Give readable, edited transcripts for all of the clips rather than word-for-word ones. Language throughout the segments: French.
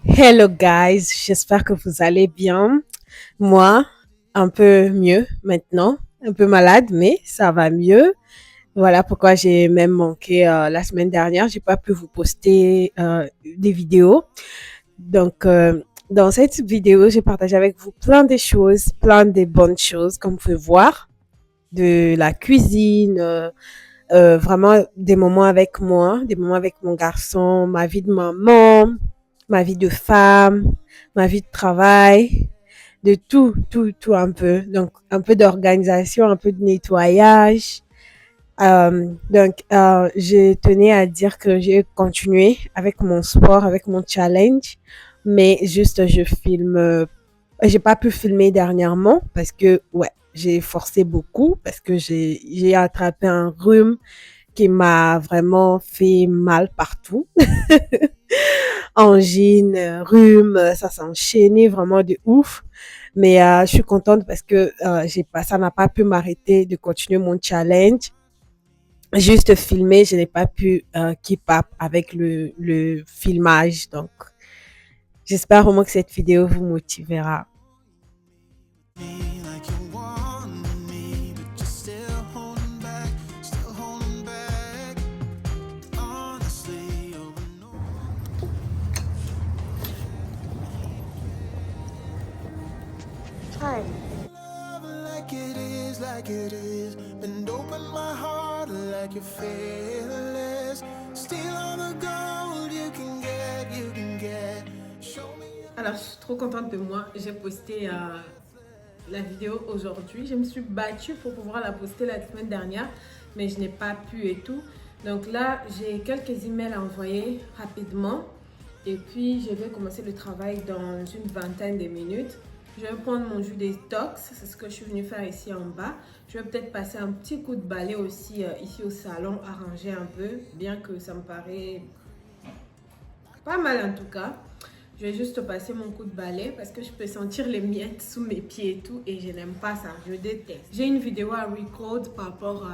Hello guys, j'espère que vous allez bien. Moi, un peu mieux maintenant, un peu malade, mais ça va mieux. Voilà pourquoi j'ai même manqué la semaine dernière. J'ai pas pu vous poster des vidéos. Donc, dans cette vidéo, j'ai partagé avec vous plein de choses, plein de bonnes choses, comme vous pouvez voir, de la cuisine, vraiment des moments avec moi, des moments avec mon garçon, ma vie de maman, ma vie de femme, ma vie de travail, de tout, tout, tout un peu. Donc, un peu d'organisation, un peu de nettoyage. Je tenais à dire que j'ai continué avec mon sport, avec mon challenge, mais juste, je filme. J'ai pas pu filmer dernièrement parce que, ouais, j'ai forcé beaucoup parce que j'ai attrapé un rhume qui m'a vraiment fait mal partout. Angine, rhume, ça s'est enchaîné vraiment de ouf. Mais je suis contente parce que ça n'a pas pu m'arrêter de continuer mon challenge. Juste filmer, je n'ai pas pu keep up avec le filmage. Donc, j'espère vraiment que cette vidéo vous motivera. Hi. Like it is, like it is. Bend open my heart like you're fearless. Steal all the gold you can get, you can get. Show me. Alors, je suis trop contente de moi. J'ai posté la vidéo aujourd'hui. Je me suis battue pour pouvoir la poster la semaine dernière, mais je n'ai pas pu et tout. Donc là, j'ai quelques emails à envoyer rapidement. Et puis, je vais commencer le travail dans une vingtaine de minutes. Je vais prendre mon jus détox, c'est ce que je suis venue faire ici en bas. Je vais peut-être passer un petit coup de balai aussi ici au salon, arranger un peu, bien que ça me paraît pas mal en tout cas. Je vais juste passer mon coup de balai parce que je peux sentir les miettes sous mes pieds et tout et je n'aime pas ça, je déteste. J'ai une vidéo à record par rapport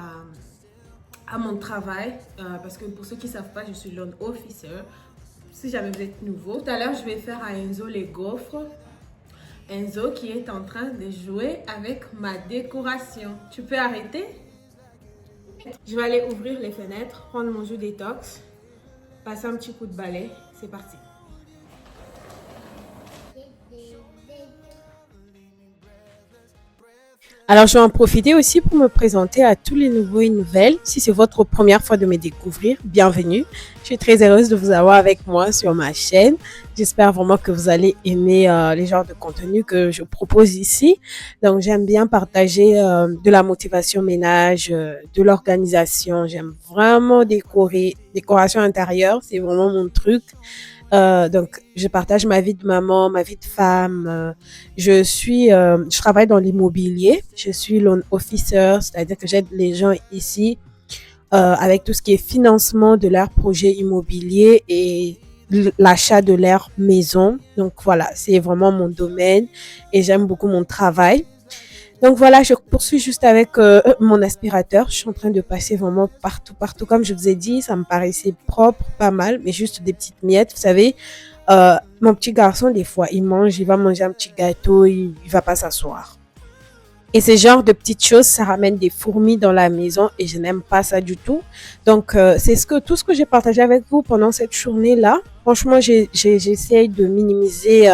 à mon travail parce que pour ceux qui ne savent pas, je suis loan officer. Si jamais vous êtes nouveau, tout à l'heure je vais faire à Enzo les gaufres. Enzo qui est en train de jouer avec ma décoration. Tu peux arrêter? Je vais aller ouvrir les fenêtres, prendre mon jus détox, passer un petit coup de balai. C'est parti. Alors, je vais en profiter aussi pour me présenter à tous les nouveaux et nouvelles. Si c'est votre première fois de me découvrir, bienvenue. Je suis très heureuse de vous avoir avec moi sur ma chaîne. J'espère vraiment que vous allez aimer les genres de contenu que je propose ici. Donc, j'aime bien partager de la motivation ménage, de l'organisation. J'aime vraiment décorer. Décoration intérieure, c'est vraiment mon truc. Donc, je partage ma vie de maman, ma vie de femme. Je travaille dans l'immobilier. Je suis loan officer, c'est-à-dire que j'aide les gens ici avec tout ce qui est financement de leur projet immobilier et l'achat de leur maison. Donc voilà, c'est vraiment mon domaine et j'aime beaucoup mon travail. Donc voilà, je poursuis juste avec mon aspirateur. Je suis en train de passer vraiment partout, partout. Comme je vous ai dit, ça me paraissait propre, pas mal, mais juste des petites miettes. Vous savez, mon petit garçon, des fois, il mange, il va manger un petit gâteau, il va pas s'asseoir. Et ce genre de petites choses, ça ramène des fourmis dans la maison et je n'aime pas ça du tout. Donc, c'est tout ce que j'ai partagé avec vous pendant cette journée-là. Franchement, j'essaye de minimiser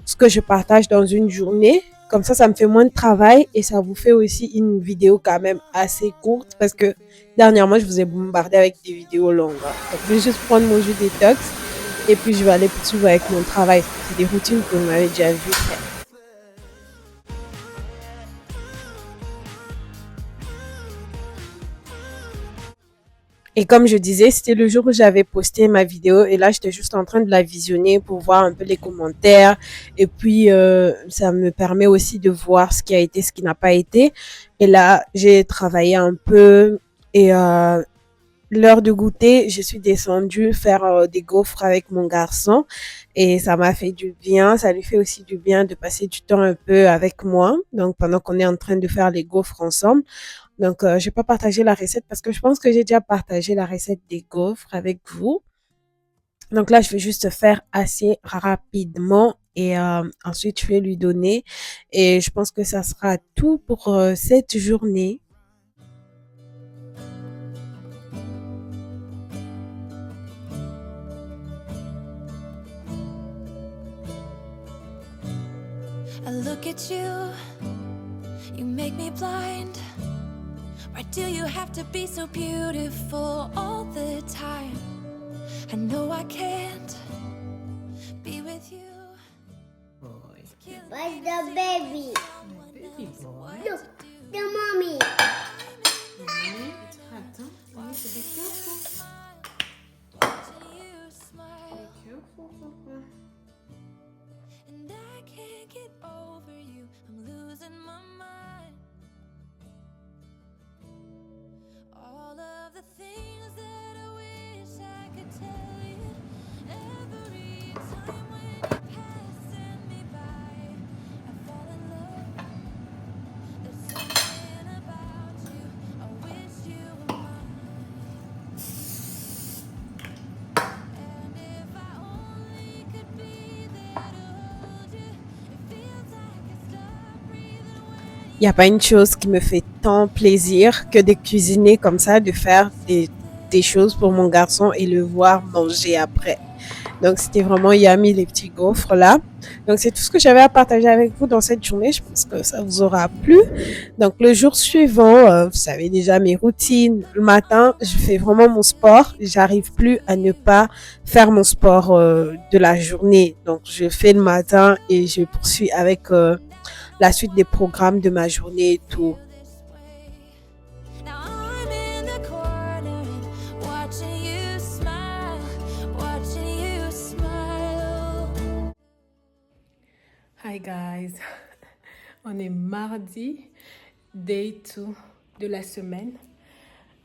ce que je partage dans une journée. Comme ça me fait moins de travail et ça vous fait aussi une vidéo quand même assez courte parce que dernièrement, je vous ai bombardé avec des vidéos longues. Donc, je vais juste prendre mon jus détox et puis je vais aller poursuivre avec mon travail. C'est des routines que vous m'avez déjà vues faire. Et comme je disais, c'était le jour où j'avais posté ma vidéo et là, j'étais juste en train de la visionner pour voir un peu les commentaires et puis ça me permet aussi de voir ce qui a été, ce qui n'a pas été. Et là, j'ai travaillé un peu et l'heure de goûter, je suis descendue faire des gaufres avec mon garçon et ça m'a fait du bien. Ça lui fait aussi du bien de passer du temps un peu avec moi. Donc, pendant qu'on est en train de faire les gaufres ensemble. Donc, je vais pas partager la recette parce que je pense que j'ai déjà partagé la recette des gaufres avec vous. Donc là, je vais juste faire assez rapidement et ensuite je vais lui donner. Et je pense que ça sera tout pour cette journée. I look at you, you make me blind. Why do you have to be so beautiful all the time? I know I can't be with you. Boy. Where's the baby? Baby boy. Look, the mommy. It's hot, huh? You need to be careful. Watching you smile, Be careful, Papa. and I can't get over you. I'm losing my mind. All of the things that I wish I could tell you. Every time when you're passing me by, I fall in love. There's something about you. I wish you were mine. And if I only could be there to hold you, it feels like I stop breathing when Il n'y a pas une chose qui me fait tant plaisir que de cuisiner comme ça, de faire des choses pour mon garçon et le voir manger après. Donc, c'était vraiment yummy, les petits gaufres là. Donc, c'est tout ce que j'avais à partager avec vous dans cette journée. Je pense que ça vous aura plu. Donc, le jour suivant, vous savez déjà mes routines. Le matin, je fais vraiment mon sport. J'arrive plus à ne pas faire mon sport de la journée. Donc, je fais le matin et je poursuis avec la suite des programmes de ma journée et tout. this way. Now I'm in the corner and watching you smile, watching you smile. Hi guys. On est mardi, day 2 de la semaine.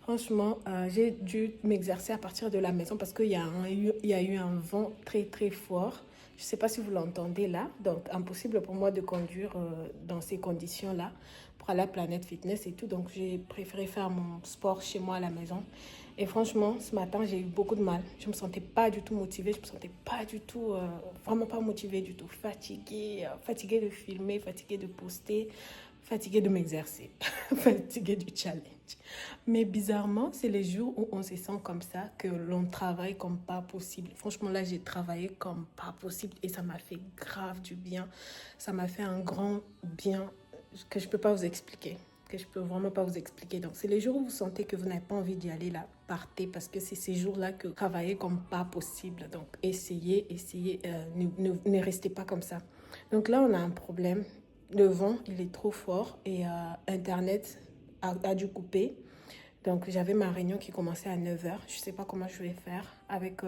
Franchement, j'ai dû m'exercer à partir de la maison parce qu'il y a eu un vent très très fort. Je ne sais pas si vous l'entendez là. Donc, impossible pour moi de conduire dans ces conditions-là pour aller à Planète Fitness et tout. Donc, j'ai préféré faire mon sport chez moi à la maison. Et franchement, ce matin, j'ai eu beaucoup de mal. Je ne me sentais pas du tout motivée. Je ne me sentais pas du tout, vraiment pas motivée du tout. Fatiguée, fatiguée de filmer, fatiguée de poster, fatiguée de m'exercer, fatiguée du challenge. Mais bizarrement, c'est les jours où on se sent comme ça que l'on travaille comme pas possible. Franchement, là, j'ai travaillé comme pas possible et ça m'a fait grave du bien. Ça m'a fait un grand bien que je peux pas vous expliquer. Que je peux vraiment pas vous expliquer. Donc, c'est les jours où vous sentez que vous n'avez pas envie d'y aller là, partez parce que c'est ces jours-là que vous travaillez comme pas possible. Donc, essayez, ne restez pas comme ça. Donc là, on a un problème. Le vent, il est trop fort et Internet a dû couper. Donc, j'avais ma réunion qui commençait à 9h. Je ne sais pas comment je vais faire avec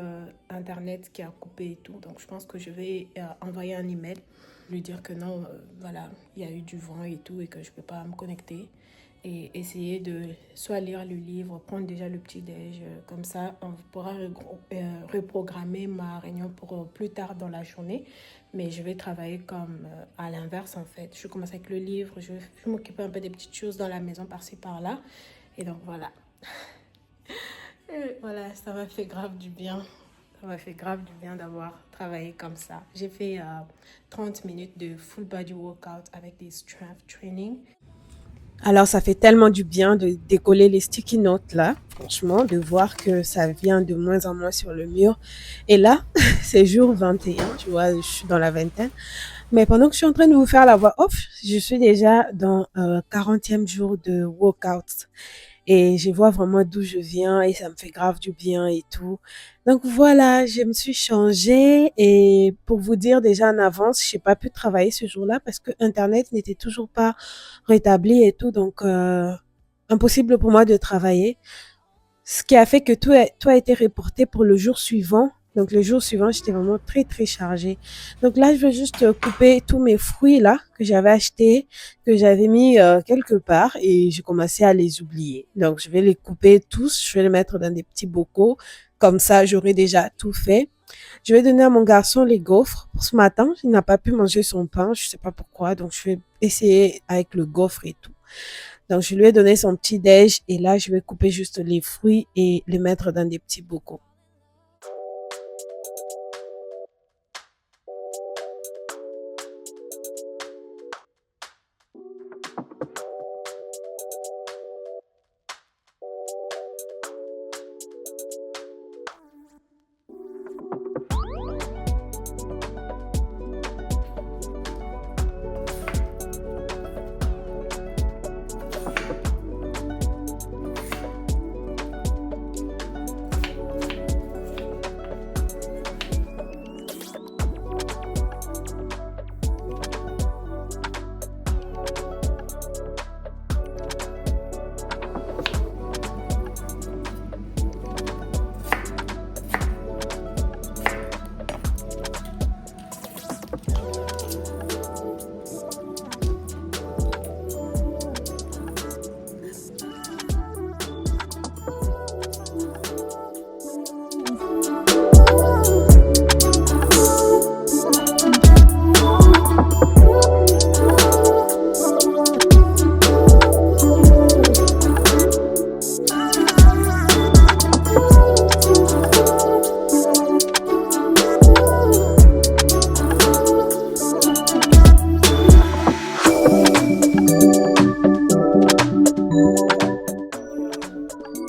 Internet qui a coupé et tout. Donc, je pense que je vais envoyer un email, lui dire que non, voilà, il y a eu du vent et tout et que je ne peux pas me connecter. Et essayer de soit lire le livre, prendre déjà le petit-déj. Comme ça, on pourra reprogrammer ma réunion pour plus tard dans la journée. Mais je vais travailler comme à l'inverse en fait. Je commence avec le livre, je vais m'occuper un peu des petites choses dans la maison par-ci par-là. Et donc voilà. Et voilà, ça m'a fait grave du bien. Ça m'a fait grave du bien d'avoir travaillé comme ça. J'ai fait 30 minutes de full body workout avec des strength training. Alors, ça fait tellement du bien de décoller les sticky notes là, franchement, de voir que ça vient de moins en moins sur le mur. Et là, c'est jour 21, tu vois, je suis dans la vingtaine. Mais pendant que je suis en train de vous faire la voix off, je suis déjà dans 40e jour de workout. Et je vois vraiment d'où je viens et ça me fait grave du bien et tout. Donc voilà, je me suis changée et pour vous dire déjà en avance, j'ai pas pu travailler ce jour-là parce que Internet n'était toujours pas rétabli et tout. Donc impossible pour moi de travailler. Ce qui a fait que tout a été reporté pour le jour suivant. Donc le jour suivant, j'étais vraiment très très chargée. Donc là, je vais juste couper tous mes fruits là que j'avais achetés, que j'avais mis quelque part et j'ai commencé à les oublier. Donc je vais les couper tous, je vais les mettre dans des petits bocaux. Comme ça, j'aurai déjà tout fait. Je vais donner à mon garçon les gaufres pour ce matin. Il n'a pas pu manger son pain, je sais pas pourquoi. Donc je vais essayer avec le gaufre et tout. Donc je lui ai donné son petit déj et là, je vais couper juste les fruits et les mettre dans des petits bocaux.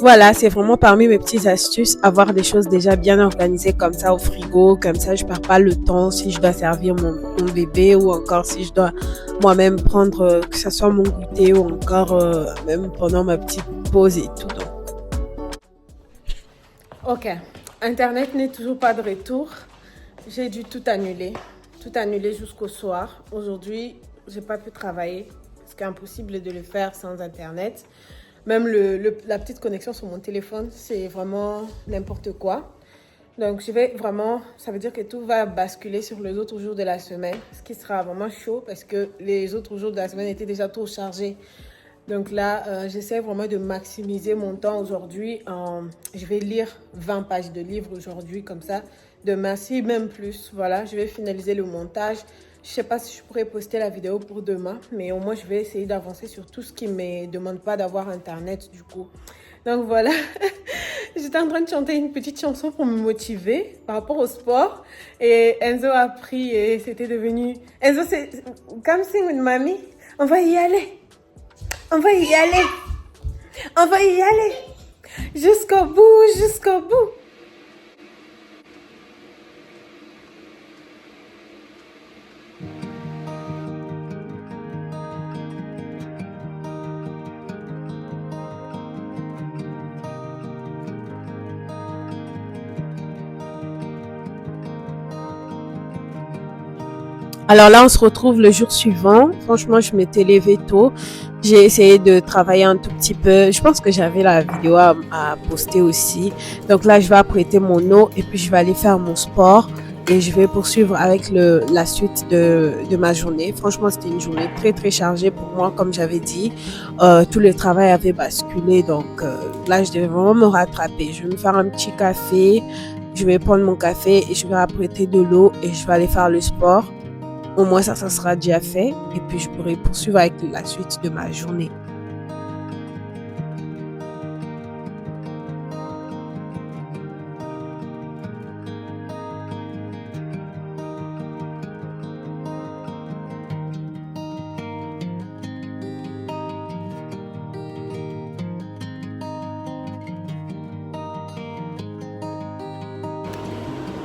voilà, c'est vraiment parmi mes petites astuces, avoir des choses déjà bien organisées comme ça au frigo, comme ça je perds pas le temps si je dois servir mon bébé ou encore si je dois moi-même prendre, que ce soit mon goûter ou encore même pendant ma petite pause et tout. Donc. Ok, Internet n'est toujours pas de retour. J'ai dû tout annuler jusqu'au soir. Aujourd'hui, j'ai pas pu travailler parce qu'il est impossible de le faire sans Internet. Même la petite connexion sur mon téléphone, c'est vraiment n'importe quoi. Donc, ça veut dire que tout va basculer sur les autres jours de la semaine, ce qui sera vraiment chaud parce que les autres jours de la semaine étaient déjà trop chargés. Donc là, j'essaie vraiment de maximiser mon temps aujourd'hui. Je vais lire 20 pages de livres aujourd'hui, comme ça. Demain, si même plus, voilà, je vais finaliser le montage. Je ne sais pas si je pourrais poster la vidéo pour demain, mais au moins, je vais essayer d'avancer sur tout ce qui ne me demande pas d'avoir Internet, du coup. Donc voilà, j'étais en train de chanter une petite chanson pour me motiver par rapport au sport. Et Enzo a pris et c'était devenu... Enzo, c'est... Come sing with mommy. On va y aller. On va y aller. On va y aller. Jusqu'au bout, jusqu'au bout. Alors là, on se retrouve le jour suivant. Franchement, je m'étais levée tôt. J'ai essayé de travailler un tout petit peu. Je pense que j'avais la vidéo à poster aussi. Donc là, je vais apprêter mon eau et puis je vais aller faire mon sport. Et je vais poursuivre avec la suite de ma journée. Franchement, c'était une journée très, très chargée pour moi, comme j'avais dit. Tout le travail avait basculé. Donc là, je devais vraiment me rattraper. Je vais me faire un petit café. Je vais prendre mon café et je vais apprêter de l'eau et je vais aller faire le sport. Au moins, ça sera déjà fait. Et puis, je pourrai poursuivre avec la suite de ma journée.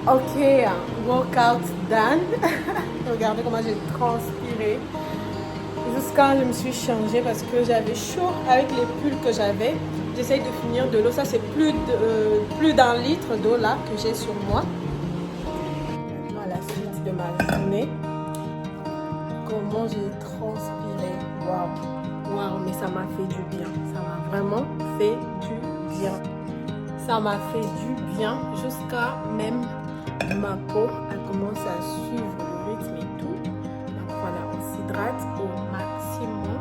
Ok, workout done. Regardez comment j'ai transpiré. Juste quand je me suis changée parce que j'avais chaud avec les pulls que j'avais. J'essaye de finir de l'eau. Ça, c'est plus d'un litre d'eau là que j'ai sur moi. Maintenant, la suite de ma journée. Comment j'ai transpiré. Waouh. Waouh, mais ça m'a fait du bien. Ça m'a vraiment fait du bien. Ça m'a fait du bien jusqu'à même ma peau. Elle commence à suivre le rythme et tout. Donc voilà, on s'hydrate au maximum.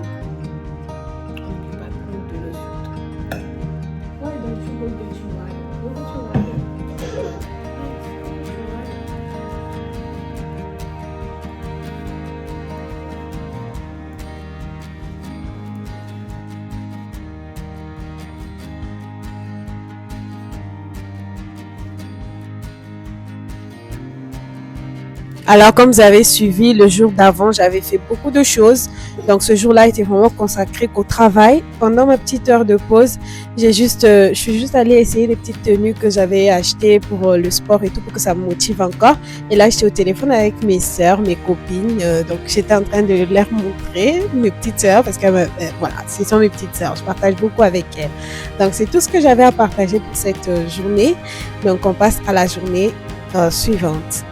On n'oublie pas de prendre de l'eau surtout. Why don't you go get your water? Go get your water. Alors, comme vous avez suivi, le jour d'avant, j'avais fait beaucoup de choses. Donc, ce jour-là était vraiment consacré qu'au travail. Pendant ma petite heure de pause, je suis juste allée essayer les petites tenues que j'avais achetées pour le sport et tout, pour que ça me motive encore. Et là, j'étais au téléphone avec mes sœurs, mes copines. Donc, j'étais en train de leur montrer mes petites sœurs parce que, voilà, ce sont mes petites sœurs. Je partage beaucoup avec elles. Donc, c'est tout ce que j'avais à partager pour cette journée. Donc, on passe à la journée suivante.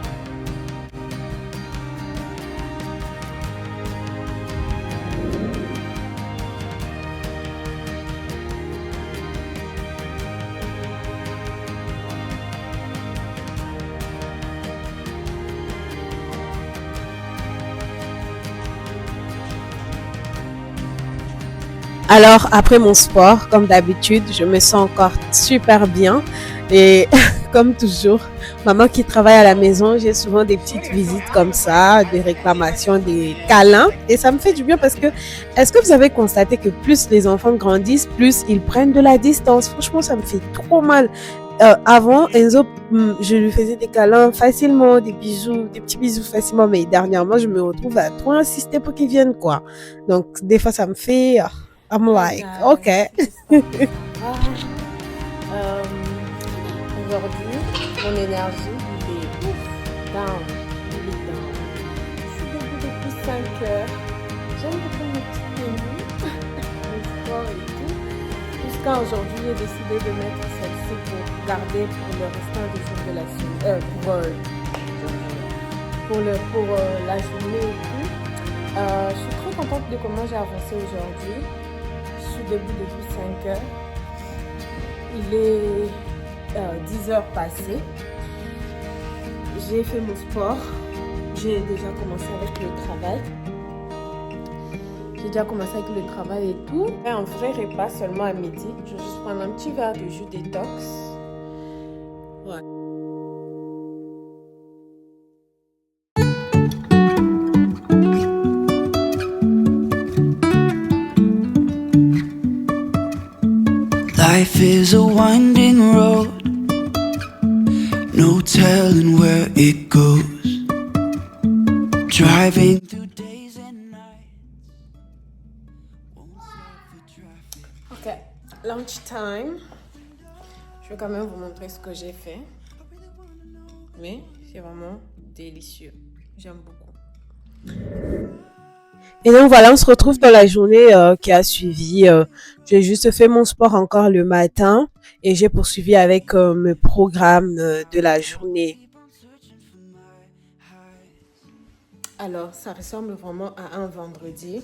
Alors, après mon sport, comme d'habitude, je me sens encore super bien. Et comme toujours, maman qui travaille à la maison, j'ai souvent des petites visites comme ça, des réclamations, des câlins. Et ça me fait du bien parce que, est-ce que vous avez constaté que plus les enfants grandissent, plus ils prennent de la distance? Franchement, ça me fait trop mal. Avant, Enzo, je lui faisais des câlins facilement, des bisous, des petits bisous facilement. Mais dernièrement, je me retrouve à trop insister pour qu'ils viennent, quoi. Donc, des fois, ça me fait... I'm like, okay. aujourd'hui, mon énergie, il est down. Il est down. Je suis debout depuis 5 heures. J'aime beaucoup mes petites tenues, le sport et tout. Jusqu'à aujourd'hui, j'ai décidé de mettre celle-ci pour garder pour le restant des jours de la semaine. Pour la journée et tout. Je suis très contente de comment j'ai avancé aujourd'hui. Je suis debout depuis 5 heures. Il est 10 heures passées. J'ai fait mon sport. J'ai déjà commencé avec le travail. Et tout. Et un vrai repas seulement à midi. Je vais juste prendre un petit verre de jus détox. Ouais. Life is a winding road, no telling where it goes. Driving through days and nights, won't stop for traffic. Ok, lunch time. Je vais quand même vous montrer ce que j'ai fait. Mais c'est vraiment délicieux. J'aime beaucoup. Et donc voilà, on se retrouve dans la journée qui a suivi. J'ai juste fait mon sport encore le matin et j'ai poursuivi avec mes programmes de la journée. Alors, ça ressemble vraiment à un vendredi.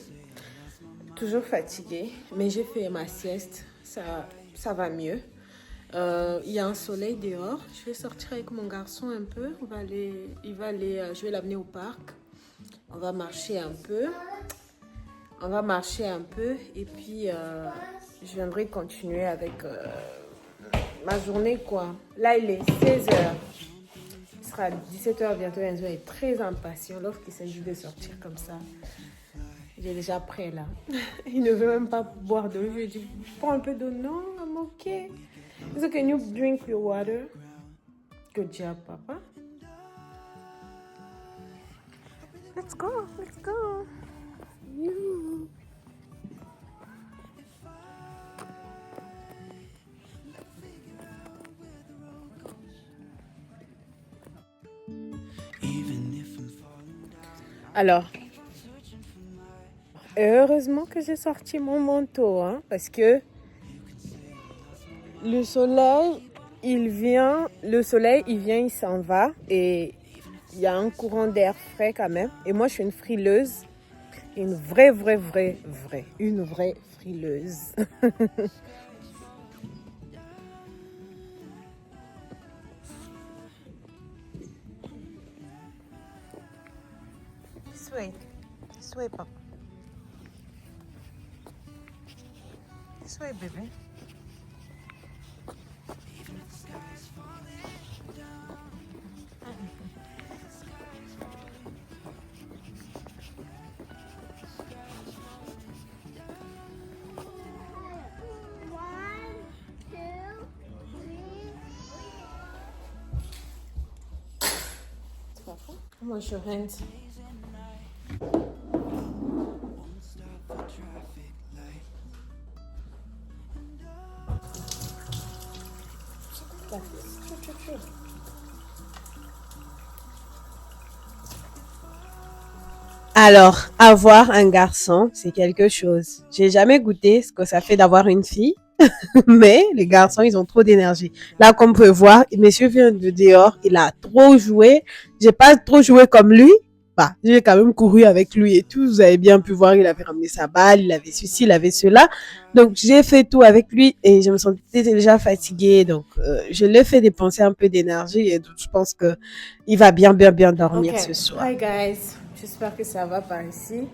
Toujours fatiguée, mais j'ai fait ma sieste. Ça va mieux. Il y a un soleil dehors. Je vais sortir avec mon garçon un peu. Je vais l'amener au parc. On va marcher un peu. Et puis je viendrai continuer avec ma journée quoi. Là, il est 16h. Il sera 17h bientôt. Enzo est très impatient lorsqu'il s'agit de sortir comme ça. Il est déjà prêt là. Il ne veut même pas boire d'eau. Je lui dis, prends un peu d'eau. Non, I'm okay. So can you drink your water? Good job, papa. Let's go. You. Even if I'm falling down. Alors, heureusement que j'ai sorti mon manteau, hein, parce que le soleil, il vient, il s'en va et il y a un courant d'air frais quand même. Et moi, je suis une frileuse, une vraie frileuse. Sway, papa. Sway, bébé. Wash your hands. Alors, avoir un garçon, c'est quelque chose. J'ai jamais goûté ce que ça fait d'avoir une fille, mais les garçons, ils ont trop d'énergie. Là, comme vous pouvez voir, monsieur vient de dehors, il a trop joué. J'ai pas trop joué comme lui. Bah, j'ai quand même couru avec lui et tout. Vous avez bien pu voir, il avait ramené sa balle, il avait ceci, il avait cela. Donc, j'ai fait tout avec lui et je me sentais déjà fatiguée. Donc, je l'ai fait dépenser un peu d'énergie et donc, je pense que il va bien dormir Okay. ce soir. Hi guys, j'espère que ça va par ici.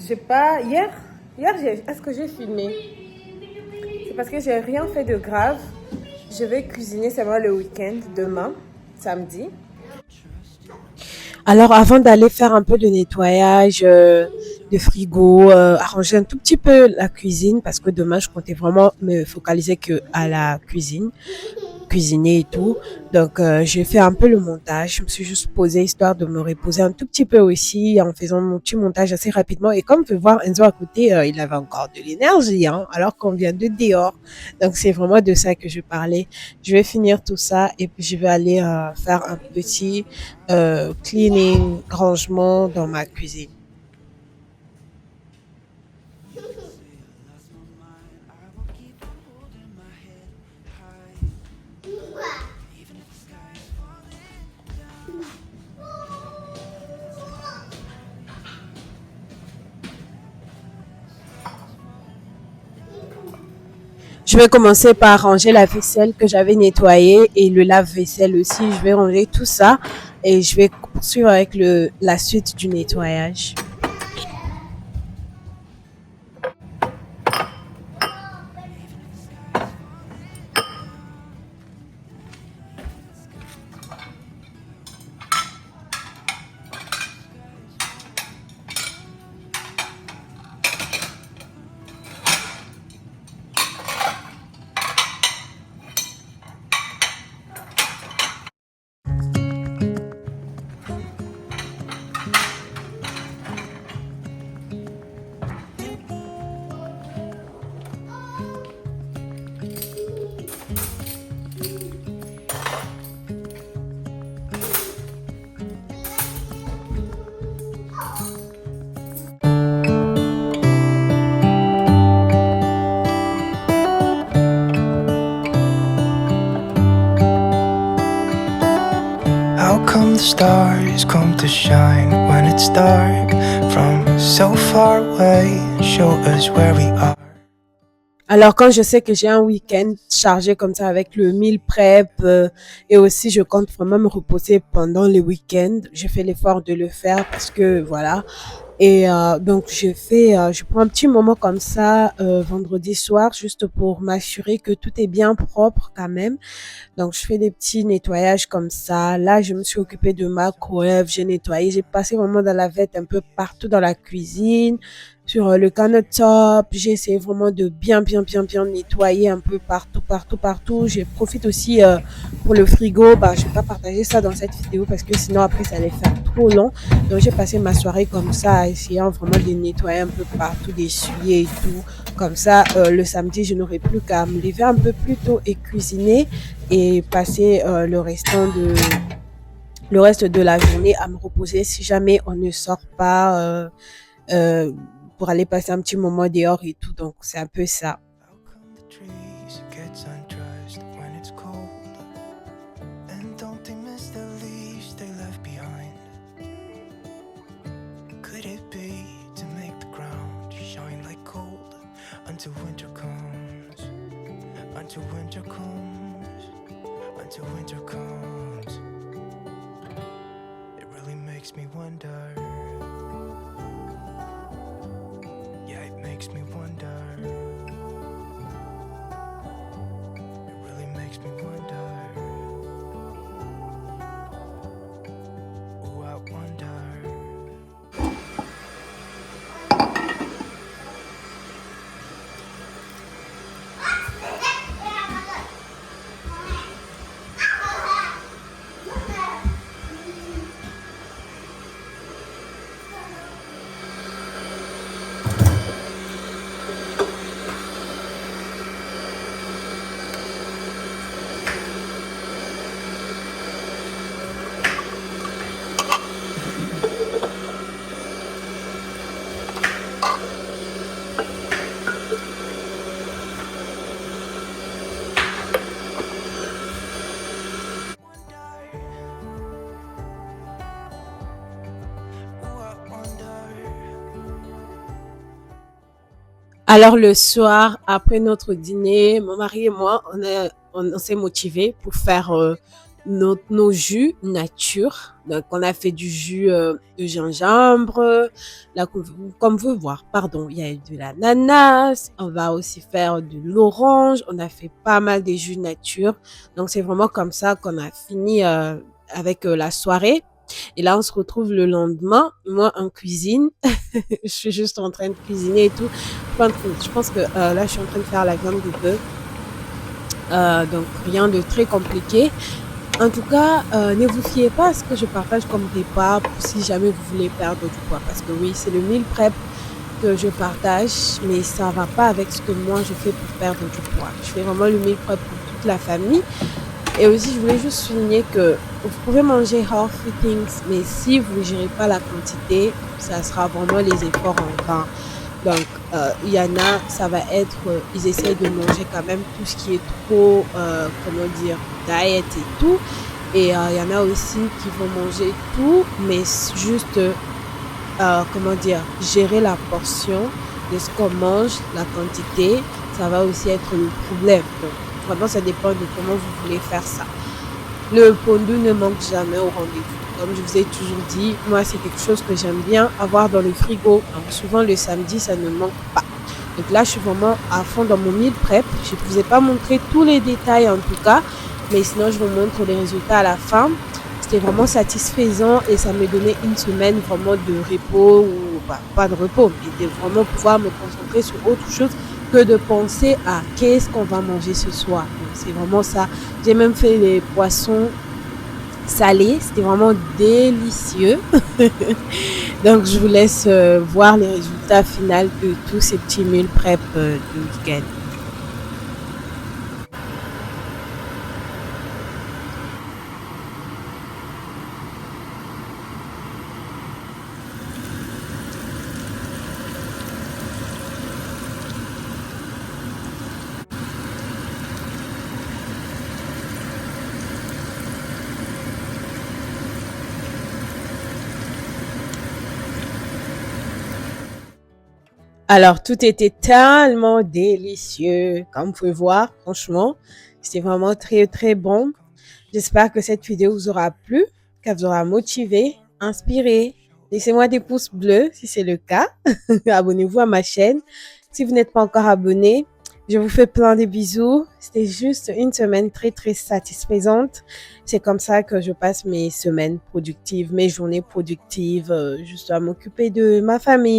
J'ai pas hier est-ce que j'ai filmé? C'est parce que j'ai rien fait de grave. Je vais cuisiner seulement le week-end demain, samedi. Alors, avant d'aller faire un peu de nettoyage de frigo, arranger un tout petit peu la cuisine, parce que demain, je comptais vraiment me focaliser que à la cuisine. cuisiner et tout. Donc, j'ai fait un peu le montage. Je me suis juste posée histoire de me reposer un tout petit peu aussi en faisant mon petit montage assez rapidement. Et comme vous pouvez voir, Enzo à côté, il avait encore de l'énergie, hein, alors qu'on vient de dehors. Donc, c'est vraiment de ça que je parlais. Je vais finir tout ça et puis je vais aller faire un petit cleaning, rangement dans ma cuisine. Je vais commencer par ranger la vaisselle que j'avais nettoyée et le lave-vaisselle aussi. Je vais ranger tout ça et je vais poursuivre avec la suite du nettoyage. How come the stars come to shine when it's dark from so far away and show us where we are? Alors, quand je sais que j'ai un week-end chargé comme ça avec le meal prep et aussi je compte vraiment me reposer pendant les week-ends, je fais l'effort de le faire parce que voilà. Et donc, je prends un petit moment comme ça vendredi soir juste pour m'assurer que tout est bien propre quand même. Donc, je fais des petits nettoyages comme ça. Là, je me suis occupée de ma microwave, j'ai nettoyé, j'ai passé vraiment dans la vette un peu partout dans la cuisine, sur le countertop. J'ai essayé vraiment de bien nettoyer un peu partout. Je profite aussi pour le frigo. Bah, je vais pas partager ça dans cette vidéo parce que sinon après ça allait faire trop long. Donc, j'ai passé ma soirée comme ça, à essayer vraiment de nettoyer un peu partout, d'essuyer et tout. Comme ça, le samedi, je n'aurai plus qu'à me lever un peu plus tôt et cuisiner et passer le reste de la journée à me reposer si jamais on ne sort pas euh, pour aller passer un petit moment dehors et tout. Donc, c'est un peu ça. How come the trees gets undressed when it's cold? And don't they miss the leaves they left behind? Could it be to make the ground shine like gold until winter comes? Until winter comes, until winter comes. It really makes me wonder. Yeah, it makes me wonder. It really makes me wonder. Ooh, I wonder. Alors le soir, après notre dîner, mon mari et moi, on s'est motivés pour faire nos jus nature. Donc on a fait du jus de gingembre, là, comme vous voir, pardon, il y a eu de l'ananas, on va aussi faire de l'orange, on a fait pas mal de jus nature. Donc c'est vraiment comme ça qu'on a fini avec la soirée. Et là, on se retrouve le lendemain, moi en cuisine. Je suis juste en train de cuisiner et tout. Je pense que là, je suis en train de faire la viande de bœuf. Donc rien de très compliqué. En tout cas, ne vous fiez pas à ce que je partage comme repas si jamais vous voulez perdre du poids. Parce que oui, c'est le meal prep que je partage, mais ça va pas avec ce que moi je fais pour perdre du poids. Je fais vraiment le meal prep pour toute la famille. Et aussi, je voulais juste souligner que vous pouvez manger healthy things, mais si vous ne gérez pas la quantité, ça sera vraiment les efforts en vain. Donc, il y en a, ça va être, ils essayent de manger quand même tout ce qui est trop, comment dire, diet et tout. Et il y en a aussi qui vont manger tout, mais juste, comment dire, gérer la portion de ce qu'on mange, la quantité, ça va aussi être le problème. Donc, vraiment, ça dépend de comment vous voulez faire ça. Le pondu ne manque jamais au rendez-vous. Comme je vous ai toujours dit, moi, c'est quelque chose que j'aime bien avoir dans le frigo. Donc, souvent, le samedi, ça ne manque pas. Donc là, je suis vraiment à fond dans mon meal prep. Je ne vous ai pas montré tous les détails en tout cas, mais sinon, je vous montre les résultats à la fin. C'était vraiment satisfaisant et ça me donnait une semaine vraiment de repos, ou pas de repos, mais de vraiment pouvoir me concentrer sur autre chose que de penser à qu'est-ce qu'on va manger ce soir. Donc, c'est vraiment ça. J'ai même fait les poissons salés, c'était vraiment délicieux. Donc je vous laisse voir les résultats finaux de tous ces petits meal prep du week-end. Alors, tout était tellement délicieux. Comme vous pouvez voir, franchement, c'était vraiment très, très bon. J'espère que cette vidéo vous aura plu, qu'elle vous aura motivé, inspiré. Laissez-moi des pouces bleus si c'est le cas. Abonnez-vous à ma chaîne. Si vous n'êtes pas encore abonné, je vous fais plein de bisous. C'était juste une semaine très, très satisfaisante. C'est comme ça que je passe mes semaines productives, mes journées productives, juste à m'occuper de ma famille.